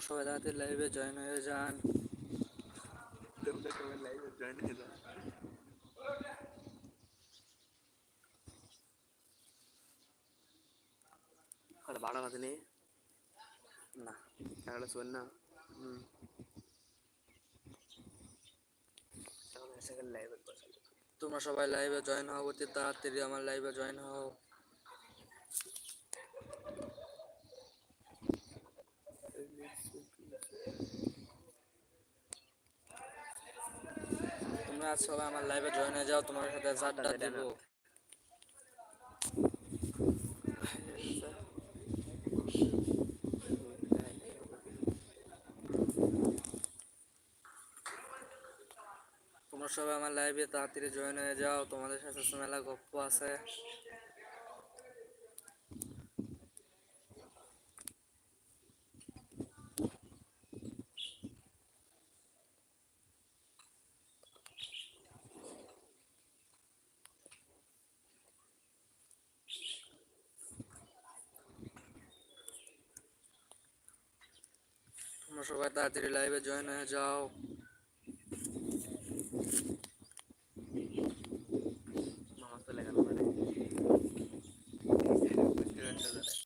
সবাই তাড়াতাড়ি লাইভে জয়েন হয়ে যান। লাইভে জয়েন হয়ে যান। আর 12 বাজে নেই না, তাহলে শোন না। লাইভে তোমরা সবাই লাইভে জয়েন হও, অতি তাড়াতাড়ি আমার লাইভে জয়েন হও। তোমরা আজ সবাই আমার লাইভে জয়েন হয়ে যাও, তোমার সাথে চারটা দিব। তোমরা সবাই আমার লাইভে তাড়াতাড়ি জয়েন হয়ে যাও, তোমাদের সাথে মেলা গপ্প আছে। তোমরা সবাই তাড়াতাড়ি লাইভে জয়েন হয়ে যাও। মামা চলে গেল মানে বুঝতে পারছো